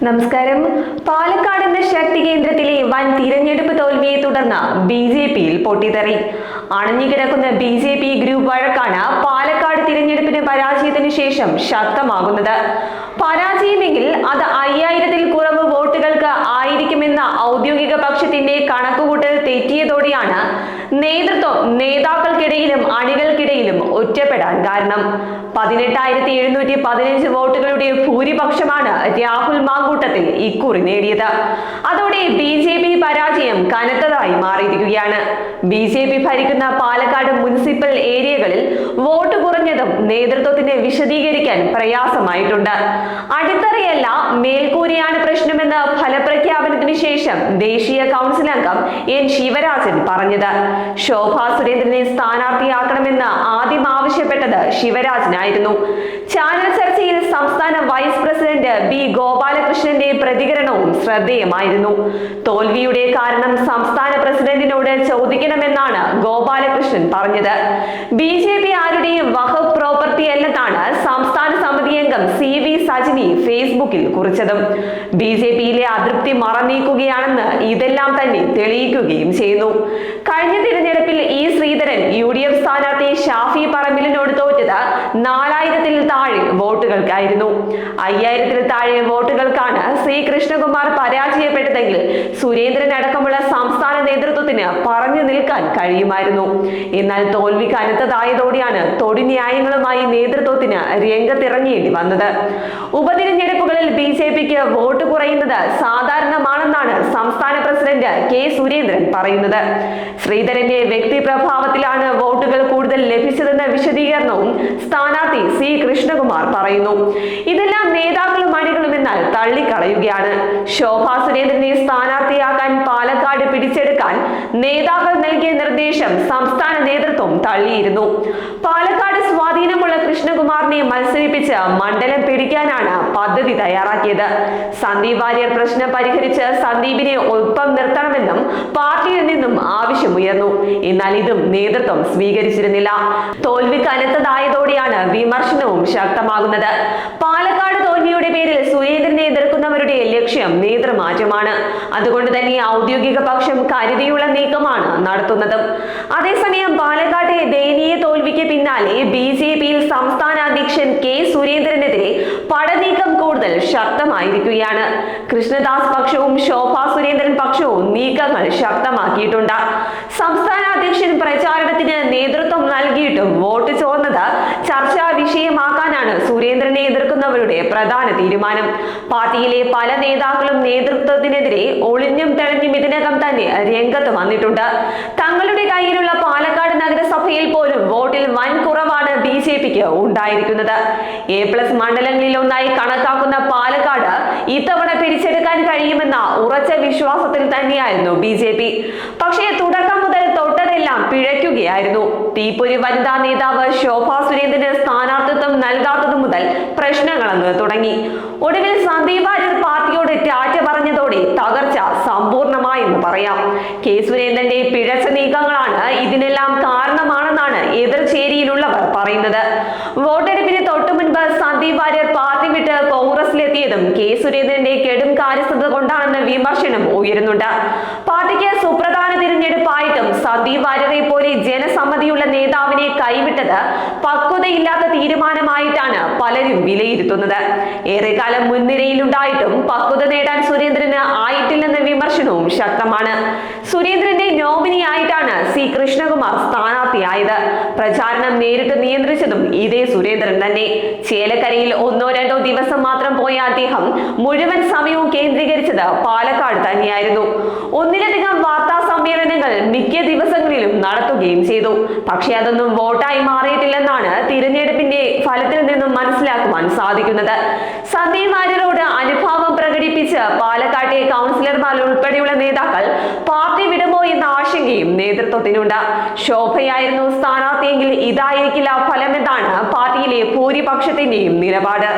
നമസ്കാരം. പാലക്കാട് എന്ന ശക്തി കേന്ദ്രത്തിലെ വൻ തിരഞ്ഞെടുപ്പ് തോൽവിയെ തുടർന്ന് ബി.ജെ.പിയിൽ പൊട്ടിത്തെറി. അണഞ്ഞുകിടക്കുന്ന ബി.ജെ.പി ഗ്രൂപ്പ് വഴക്കാണ് പാലക്കാട് തിരഞ്ഞെടുപ്പിന് പരാജയത്തിന് ശേഷം ശക്തമാകുന്നത്. പരാജയമെങ്കിൽ അത് 5000-ൽ കുറവ് വോട്ടുകൾക്ക് ആയിരിക്കുമെന്ന ഔദ്യോഗിക പക്ഷത്തിന്റെ കണക്കുകൂട്ടൽ തെറ്റിയതോടെയാണ് നേതൃത്വം നേതാക്കൾക്കിടയിലും അണികൾക്കിടയിലും ഒറ്റപ്പെടാൻ കാരണം. 18,715 വോട്ടുകളുടെ ഭൂരിപക്ഷമാണ് രാഹുൽ മാങ്കൂട്ടത്തിൽ ഇക്കുറി നേടിയത്. അതോടെ ബി.ജെ.പി പരാജയം കനത്തതായി മാറിയിരിക്കുകയാണ്. ബി.ജെ.പി ഭരിക്കുന്ന പാലക്കാട് മുനിസിപ്പൽ ഏരിയകളിൽ വോട്ട് കുറഞ്ഞതും നേതൃത്വത്തിന് വിശദീകരിക്കാൻ പ്രയാസമായിട്ടുണ്ട്. അടിത്തറയല്ല, മേൽക്കൂരയാണ് പ്രശ്നമെന്ന് ഫലപ്രഖ്യാപനത്തിന് ശേഷം ദേശീയ കൗൺസിൽ അംഗം എൻ ശിവരാജൻ പറഞ്ഞത്. ശോഭാ സുരേന്ദ്രനെ സ്ഥാനാർത്ഥിയാക്കണമെന്ന് ആദ്യം ആവശ്യപ്പെട്ടത് ശിവരാജനായിരുന്നു. ചാനൽ ചർച്ചയിൽ സംസ്ഥാന വൈസ് പ്രസിഡന്റ് ബി ഗോപാലകൃഷ്ണന്റെ പ്രതികരണവും ശ്രദ്ധേയമായിരുന്നു. തോൽവിയുടെ കാരണം സംസ്ഥാന പ്രസിഡന്റിനോട് ചോദിക്കണമെന്നാണ് ഗോപാലകൃഷ്ണൻ പറഞ്ഞത്. ബി.ജെ.പി ആരുടെയും വഖഫ് പ്രോപ്പർട്ടി അല്ലെന്നാണ് സംസ്ഥാന സമിതി അംഗം സി.വി. സജിനി ഫേസ്ബുക്കിൽ കുറിച്ചതും. ബി.ജെ.പിയിലെ അതൃപ്തി മറനീക്കുകയാണെന്ന് ഇതെല്ലാം തന്നെ തെളിയിക്കുകയും ചെയ്യുന്നു. കഴിഞ്ഞ തിരഞ്ഞെടുപ്പിൽ ഇ. ശ്രീധരൻ യു.ഡി.എഫ് സ്ഥാനാർത്ഥി ഷാഫി പറമ്പിലിനോട് തോറ്റത് 4000-ൽ താഴെ വോട്ടുകൾക്കായിരുന്നു. 5000-ൽ താഴെ വോട്ടുകൾക്കാണ് സി. കൃഷ്ണകുമാർ പരാജയപ്പെട്ടതെങ്കിൽ സുരേന്ദ്രൻ അടക്കമുള്ള സംസ്ഥാന നേതൃത്വത്തിന് പറഞ്ഞു നിൽക്കാൻ കഴിയുമായിരുന്നു. എന്നാൽ തോൽവി കനത്തതായതോടെയാണ് തൊടുന്യായങ്ങളുമായി നേതൃത്വത്തിന് രംഗത്തിറങ്ങേണ്ടി വന്നത്. ഉപതിരഞ്ഞെടുപ്പുകളിൽ ബി.ജെ.പിക്ക് വോട്ട് കുറയുന്നത് സാധാരണമാണെന്നാണ് സംസ്ഥാന പ്രസിഡന്റ് കെ. സുരേന്ദ്രൻ പറയുന്നത്. ശ്രീധരന്റെ വ്യക്തിപ്രഭാവത്തിലാണ് വോട്ടുകൾ കൂടുതൽ ലഭിച്ചതെന്ന വിശദീകരണവും സ്ഥാനാർത്ഥി സി. കൃഷ്ണകുമാർ പറയുന്നു. ഇതെല്ലാം നേതാക്കളും അണികളും എന്നാൽ തള്ളിക്കളയുകയാണ്. ശോഭാ സുരേന്ദ്രനെ സ്ഥാനാർത്ഥിയാക്കാൻ പാലക്കാട് പിടിച്ചെടുക്കാൻ നേതാക്കൾ നൽകിയ നിർദ്ദേശം സംസ്ഥാന നേതൃത്വം തള്ളിയിരുന്നു. പാലക്കാട് സ്വാധീനമുള്ള കൃഷ്ണകുമാറിനെ മത്സരിപ്പിച്ച് മണ്ഡലം പിടിക്കാനാണ് പദ്ധതി തയ്യാറാക്കിയത്. സന്ദീപ് വാര്യർ പ്രശ്നം പരിഹരിച്ച് സന്ദീപിനെ ഒപ്പം നിർത്തണമെന്നും പാർട്ടിയിൽ നിന്നും ആവശ്യമുയർന്നു. എന്നാൽ ഇതും നേതൃത്വം സ്വീകരിച്ചിരുന്നില്ല. തോൽവി കനത്തതായതോടെയാണ് വിമർശനവും ശക്തമാകുന്നത്. പാലക്കാട് തോൽവിയുടെ പേരിൽ സുരേന്ദ്രനെ എതിർക്കുന്നവരുടെ ലക്ഷ്യം നേതൃമാറ്റമാണ്. അതുകൊണ്ട് തന്നെ ഔദ്യോഗിക പക്ഷം കരുതിയുള്ള നീക്കമാണ് നടത്തുന്നത്. അതേസമയം പാലക്കാട്ടെ ദയനീയ തോൽവിക്ക് പിന്നാലെ ബി.ജെ.പിയിൽ സംസ്ഥാന അധ്യക്ഷൻ കെ. സുരേന്ദ്രനെതിരെ പടനീക്കം കൂടുതൽ ശക്തമായിരിക്കുകയാണ്. കൃഷ്ണദാസ് പക്ഷവും ശോഭാ സുരേന്ദ്രൻ പക്ഷവും നീക്കങ്ങൾ ശക്തമാക്കിയിട്ടുണ്ട്. സംസ്ഥാന അധ്യക്ഷൻ പ്രചാരണത്തിന് നേതൃത്വം നൽകിയിട്ടും വോട്ട് ചോർന്നത് ചർച്ചാ വിഷയമാക്കാനാണ് സുരേന്ദ്രനെ എതിർക്കുന്നവരുടെ പ്രധാന തീരുമാനം. പാർട്ടിയിലെ പല നേതാക്കളും നേതൃത്വത്തിനെതിരെ ഒളിഞ്ഞും തെളിഞ്ഞും ഇതിനകം തന്നെ രംഗത്ത് വന്നിട്ടുണ്ട്. തങ്ങളുടെ കയ്യിലുള്ള പാലക്കാട് നഗരസഭയിൽ പോലും വോട്ടിൽ വൻ കുറവാണ് ബി.ജെ.പിക്ക് ഉണ്ടായിരിക്കുന്നത്. A+ മണ്ഡലങ്ങളിൽ ഒന്നായി കണക്കാക്കുന്ന പാലക്കാട് ഇത്തവണ പിടിച്ചെടുക്കാൻ കഴിയുമെന്ന ഉറച്ച വിശ്വാസത്തിൽ തന്നെയായിരുന്നു ബി.ജെ.പി. പക്ഷേ തുടക്കം മുതൽ തൊട്ടതെല്ലാം പിഴയ്ക്കുകയായിരുന്നു. തീപ്പൊരി വനിതാ നേതാവ് ശോഭാ സുരേന്ദ്രന് സ്ഥാനാർത്ഥിത്വം നൽകാത്തതു മുതൽ പ്രശ്നങ്ങളങ്ങ് തുടങ്ങി. ഒടുവിൽ സന്ദീപ് വാര്യർ പാർട്ടിയോട് ടാറ്റ പറഞ്ഞതോടെ തകർച്ച സമ്പൂർണമായെന്ന് പറയാം. കെ. സുരേന്ദ്രന്റെ പിഴച്ച നീക്കങ്ങളാണ് ഇതിനെല്ലാം കാരണമാണെന്നാണ് എതിർചേരിയിലുള്ളവർ പറയുന്നത്. വോട്ടെടുപ്പിന് തൊട്ടു മുൻപ് സന്ദീപ് വാര്യർ പാർട്ടി വിട്ട് കോൺഗ്രസിലെത്തിയതും കെ. സുരേന്ദ്രന്റെ കെടും കാര്യസ്ഥത കൊണ്ടാണെന്ന് വിമർശനം ഉയരുന്നുണ്ട്. പാർട്ടിക്ക് സുപ്രധാന തിരഞ്ഞെടുപ്പായിട്ടും സന്ദീപ് വാര്യരെ പോലെ ജനസമ്മതിയുള്ള നേതാവിനെ കൈവിട്ടത് പക്വതയില്ലാത്ത തീരുമാനമായിട്ടാണ് പലരും വിലയിരുത്തുന്നത്. ഏറെക്കാലം മുൻനിരയിലുണ്ടായിട്ടും പക്വത നേടാൻ സുരേന്ദ്രന് ആയിട്ടില്ലെന്ന വിമർശനവും ശക്തമാണ്. സുരേന്ദ്രന്റെ നോമിനിയായിട്ടാണ് സി. കൃഷ്ണകുമാർ സ്ഥാനാർത്ഥിയായത്. പ്രചാരണം നേരിട്ട് നിയന്ത്രിച്ചതും ഇതേ സുരേന്ദ്രൻ തന്നെ. ചേലക്കരയിൽ 1-2 ദിവസം മാത്രം പോയ അദ്ദേഹം മുഴുവൻ സമയവും കേന്ദ്രീകരിച്ചത് പാലക്കാട് തന്നെയായിരുന്നു. ഒന്നിലധികം വാർത്താ സമ്മേളനങ്ങൾ മിക്ക ദിവസങ്ങളിലും നടത്തുകയും ചെയ്തു. പക്ഷെ അതൊന്നും വോട്ടായി മാറിയിട്ടില്ലെന്നാണ് തിരഞ്ഞെടുപ്പിന്റെ ഫലത്തിൽ നിന്നും മനസ്സിലാക്കുവാൻ സാധിക്കുന്നത്. സന്ദീപ് വാര്യരോട് അനുഭാവം പ്രകടിപ്പിച്ച് പാലക്കാട്ടെ കൗൺസിലർമാർ ഉൾപ്പെടെയുള്ള നേതാക്കൾ പാർട്ടി വിടുമോ എന്ന ആശങ്കയും നേതൃത്വത്തിനുണ്ട്. ശോഭയായിരുന്നു സ്ഥാനാർത്ഥിയെങ്കിൽ ഇതായിരിക്കില്ല ഫലമെന്നാണ് പാർട്ടിയിലെ ഭൂരിപക്ഷത്തിന്റെയും നിലപാട്.